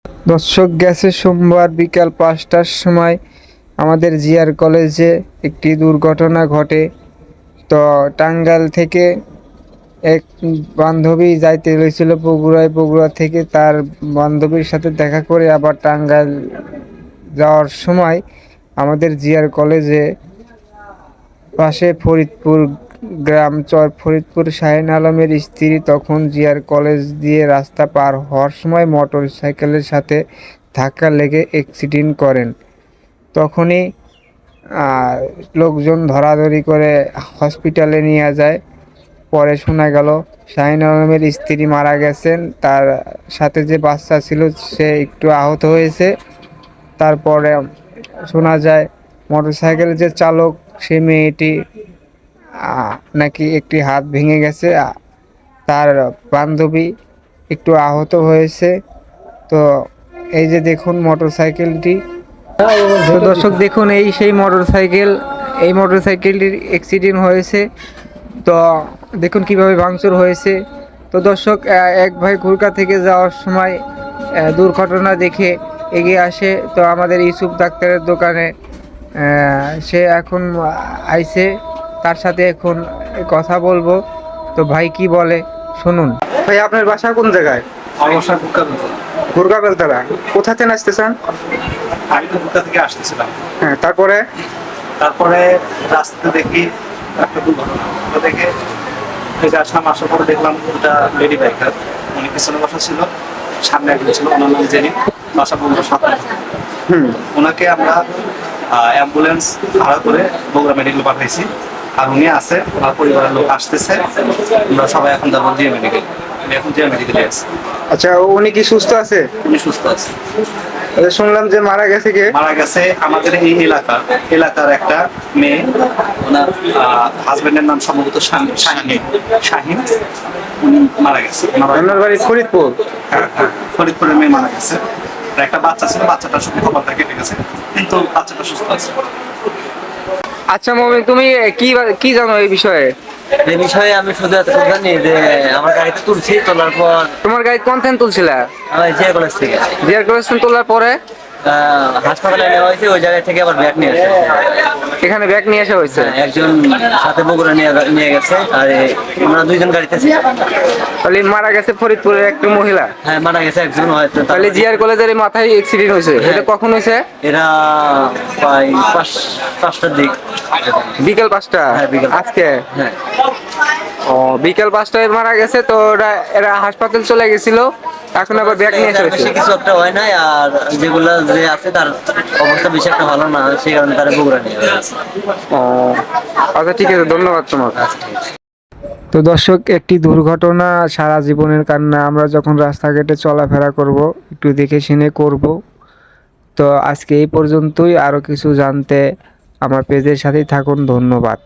দর্শক, গেছে সোমবার বিকাল ৫টার সময় আমাদের জিআর কলেজে একটি দুর্ঘটনা ঘটে। তো টাঙ্গাইল থেকে এক বান্ধবী যাইতে হয়েছিল বগুড়ায়, বগুড়া থেকে তার বান্ধবীর সাথে দেখা করে আবার টাঙ্গাইল যাওয়ার সময় আমাদের জিআর কলেজে পাশে ফরিদপুর গ্রাম চর ফরিদপুর শাহিন আলমের স্ত্রী তখন জিআর কলেজ দিয়ে রাস্তা পার হওয়ার সময় মোটর সাইকেলের সাথে ধাক্কা লেগে অ্যাক্সিডেন্ট করেন। তখনই লোকজন ধরাধরি করে হসপিটালে নিয়ে যায়। পরে শোনা গেল শাহিন আলমের স্ত্রী মারা গেছেন, তার সাথে যে বাচ্চা ছিল সে একটু আহত হয়েছে। তারপরে শোনা যায় মোটরসাইকেলের যে চালক সে মেয়েটি নাকি একটি হাত ভেঙে গেছে, তার বান্ধবী একটু আহত হয়েছে। তো এই যে দেখুন মোটরসাইকেলটি। তো দর্শক দেখুন, এই সেই মোটরসাইকেল, এই মোটরসাইকেলটির অ্যাক্সিডেন্ট হয়েছে। তো দেখুন কিভাবে ভাঙচুর হয়েছে। তো দর্শক, এক ভাই ঘুরকা থেকে যাওয়ার সময় দুর্ঘটনা দেখে এগিয়ে আসে। তো আমাদের ইউসুফ ডাক্তারের দোকানে সে এখন আইছে, তার সাথে এখন কথা বলবো। তো ভাই কি বলে শুনুন। ভাই, আপনার বাসা কোন জায়গায়? আমার বাসা ঘুরকা বেলতলা। কোথা থেকে আসতেছেন? আমি তো ভুট্টা থেকে আসতেছিলাম। হ্যাঁ, তারপরে তারপরে রাস্তাতে দেখি একটা দুর্ঘটনা। তো দেখে থেকে আসলাম, আসার পরে দেখলাম ওটা লেডি বাইকার, উনি পিছনে বসা ছিল, সামনে একজন ছিল, ওনার নাম জেনি, বাসা বগুড়া ৭ নম্বর। ওনাকে আমরা অ্যাম্বুলেন্স ভাড়া করে বগুড়া মেডিকেল পাঠাইছি। আর উনি আছে, ওনার পরিবারের লোক আসতেছে, আমরা সবাই এখন যাবো জিয়া মেডিকেল। এখন জিয়া মেডিকেলে আছে। আচ্ছা, উনি কি সুস্থ আছে? উনি সুস্থ আছে। শুনলাম যে মারা গেছে। কে মারা গেছে? আমাদের এই এলাকার একটা মেয়ে, ওনার হাজবেন্ডের নাম সম্ভবত শাহিন। উনি মারা গেছে। ওনার বাড়ি ফরিদপুর। হ্যাঁ, ফরিদপুরের মেয়ে মারা গেছে। আর একটা বাচ্চা ছিল, বাচ্চাটার সঙ্গে খবরটা কেটে গেছে, কিন্তু বাচ্চাটা সুস্থ আছে। আচ্ছা মমিন, তুমি কি কি জানো এই বিষয়ে? এই বিষয়ে আমি শুধু এতটুকু জানি যে আমার গাড়িতে তুলছি, তোলার পর তোমার গাড়ি কোন থেকে তুলছিলা? আমি জিয়া কলেজ থেকে জিআর কলেজ থেকে তোলার পরে হাসপাতালে নেওয়া হয়েছে। ওই জায়গা থেকে আবার ব্যাগ নিয়ে আসে। এখানে ব্যাগ নিয়ে আসা হয়েছে। একজন সাথে বগুড়া নিয়ে গেছে, আর আমরা দুইজন গাড়িতে ছিলাম। তাহলে মারা গেছে ফরিদপুরের একটা মহিলা। হ্যাঁ, মারা গেছে একজন হয়তো। তাহলে জিআর কলেজের এই মাথায় অ্যাক্সিডেন্ট হয়েছে। এটা কখন হয়েছে? এরা প্রায় 5টার দিক। বিকেল 5টা? হ্যাঁ, বিকেল। আজকে? হ্যাঁ। ও, বিকেল 5টায় মারা গেছে। তো এরা হাসপাতাল চলে গেছিল, এখন আবার ব্যাগ নিয়ে এসে বেশি কিছু একটা হয় নাই, আর যেগুলা যে আছে তার অবস্থা বেশি একটা ভালো না, সেই কারণে তারা বগুড়া নিয়ে গেছে। ও আচ্ছা, ঠিক আছে, ধন্যবাদ তোমার। আচ্ছা, ঠিক আছে। তো দর্শক, একটি দুর্ঘটনা সারা জীবনের কান্না। আমরা যখন রাস্তাঘাটে চলাফেরা করব একটু দেখে শুনে করব। তো আজকে এই পর্যন্তই। আরও কিছু জানতে আমার পেজের সাথেই থাকুন। ধন্যবাদ।